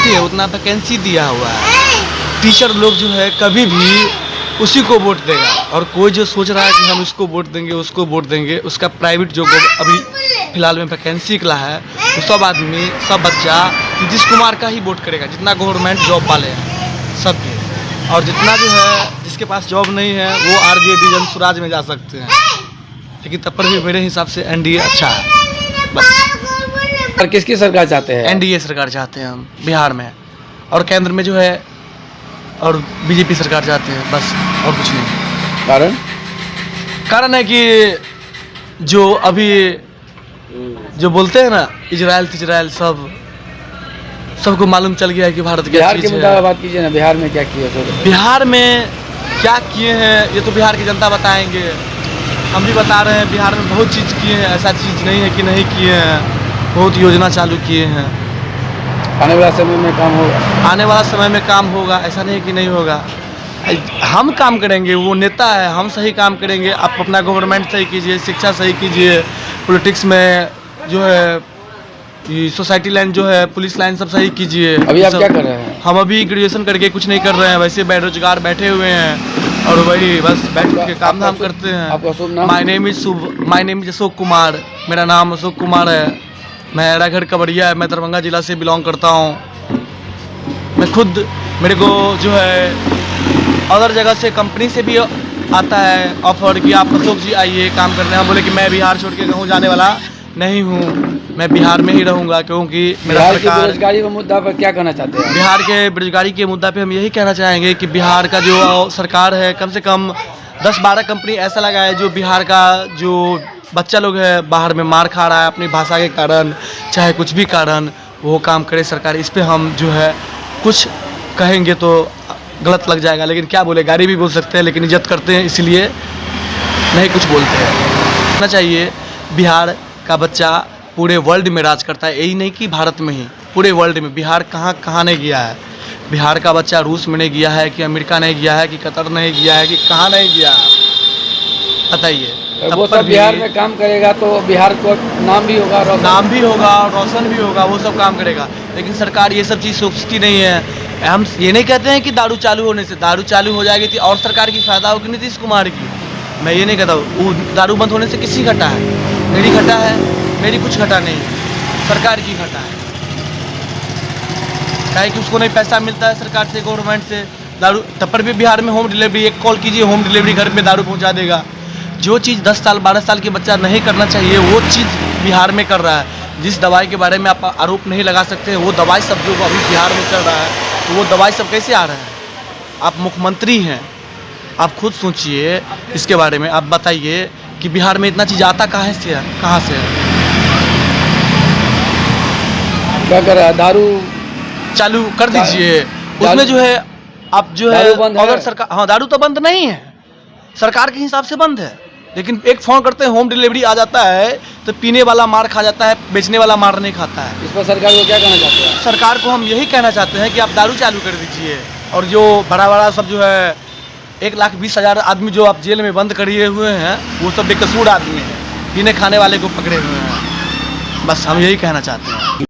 है उतना वैकेंसी दिया हुआ है। टीचर लोग जो है कभी भी उसी को वोट देगा, और कोई जो सोच रहा है कि हम इसको वोट देंगे उसको वोट देंगे, उसका प्राइवेट जो अभी फिलहाल में वैकेंसी निकला है तो सब आदमी सब बच्चा नीतीश कुमार का ही वोट करेगा, जितना गवर्नमेंट जॉब वाले हैं सब के। और जितना जो है जिसके पास जॉब नहीं है वो आरजेडी जनसुराज में जा सकते हैं, लेकिन तब पर भी मेरे हिसाब से एनडीए अच्छा है बस। और किसकी सरकार चाहते हैं? एनडीए सरकार चाहते हैं हम बिहार में, और केंद्र में जो है और बीजेपी सरकार चाहते हैं बस, और कुछ नहीं। कारण है कि जो अभी जो बोलते हैं ना इजराइल सबको मालूम चल गया है कि भारत बिहार के मुद्दा बात कीजिए ना, बिहार में क्या किया? बिहार में क्या किए हैं ये तो बिहार की जनता बताएंगे, हम भी बता रहे हैं। बिहार में बहुत चीज़ किए हैं, ऐसा चीज़ नहीं है कि नहीं किए हैं, बहुत योजना चालू किए हैं। आने वाला समय में काम होगा? आने वाला समय में काम होगा, ऐसा नहीं कि नहीं होगा। हम काम करेंगे, वो नेता है, हम सही काम करेंगे। आप अपना गवर्नमेंट सही कीजिए, शिक्षा सही कीजिए, पॉलिटिक्स में जो है सोसाइटी लाइन जो है पुलिस लाइन सब सही कीजिए। अभी आप क्या कर रहे हैं? हम अभी ग्रेजुएशन करके कुछ नहीं कर रहे हैं, वैसे बेरोजगार बैठे हुए हैं और वही बस बैठ के काम धाम करते हैं। आपका शुभ नाम? My name is Ashok Kumar, मेरा नाम अशोक कुमार है। मेरा घर कवड़िया है, मैं दरभंगा जिला से बिलोंग करता हूँ। मैं खुद मेरे को जो है अदर जगह से कंपनी से भी आता है ऑफर कि आप अशोक जी आइए काम करने। हम बोले कि मैं बिहार छोड़ के कहूँ जाने वाला नहीं हूँ, मैं बिहार में ही रहूँगा, क्योंकि मेरा सरकार बेरोजगारी के मुद्दा पर क्या कहना चाहते हैं? बिहार के बेरोजगारी के मुद्दा पे हम यही कहना चाहेंगे कि बिहार का जो सरकार है कम से कम 10-12 कंपनी ऐसा लगा है जो बिहार का जो बच्चा लोग है बाहर में मार खा रहा है अपनी भाषा के कारण, चाहे कुछ भी कारण, वो काम करे सरकार। इस पे हम जो है कुछ कहेंगे तो गलत लग जाएगा, लेकिन क्या बोले, गाली भी बोल सकते हैं, लेकिन इज्जत करते हैं इसलिए नहीं कुछ बोलते हैं। होना चाहिए बिहार का बच्चा पूरे वर्ल्ड में राज करता है, यही नहीं कि भारत में ही, पूरे वर्ल्ड में। बिहार कहाँ नहीं गया है? बिहार का बच्चा रूस में नहीं गया है कि अमेरिका नहीं गया है कि कतर नहीं गया है कि कहाँ नहीं गया है, बताइए। वो सब बिहार में काम करेगा तो बिहार को नाम भी होगा, रोशन भी होगा, वो सब काम करेगा। लेकिन सरकार ये सब चीज़ सोचती नहीं है। हम ये नहीं कहते हैं कि दारू चालू होने से दारू चालू हो जाएगी और सरकार की फ़ायदा होगी नीतीश कुमार की, मैं ये नहीं कहता हूँ। दारू बंद होने से किसी घटा है? मेरी घटा है? मेरी कुछ घटा नहीं, सरकार की घटा है। क्या है कि उसको नहीं पैसा मिलता है सरकार से, गवर्नमेंट से दारू। तब पर भी बिहार में होम डिलीवरी, एक कॉल कीजिए होम डिलीवरी घर पे दारू पहुंचा देगा। जो चीज़ 10 साल 12 साल के बच्चा नहीं करना चाहिए वो चीज़ बिहार में कर रहा है। जिस दवाई के बारे में आप आरोप नहीं लगा सकते वो दवाई सब जो अभी बिहार में चल रहा है, तो वो दवाई सब कैसे आ रहा है? आप मुख्यमंत्री हैं, आप खुद सोचिए इसके बारे में। आप बताइए कि बिहार में इतना चीज़ आता कहाँ से है? क्या कर रहा है? दारू चालू कर दीजिए, उसमें जो है आप जो है अगर सरकार, हाँ दारू तो बंद नहीं है, सरकार के हिसाब से बंद है, लेकिन एक फ़ोन करते हैं होम डिलीवरी आ जाता है तो पीने वाला मार खा जाता है, बेचने वाला मार नहीं खाता है। इस पर सरकार को क्या कहना चाहते हैं? सरकार को हम यही कहना चाहते हैं कि आप दारू चालू कर दीजिए, और जो बड़ा सब जो है 1,20,000 आदमी जो आप जेल में बंद करिए हुए हैं वो सब बेकसूर आदमी हैं, पीने खाने वाले को पकड़े हुए हैं। बस हम यही कहना चाहते हैं।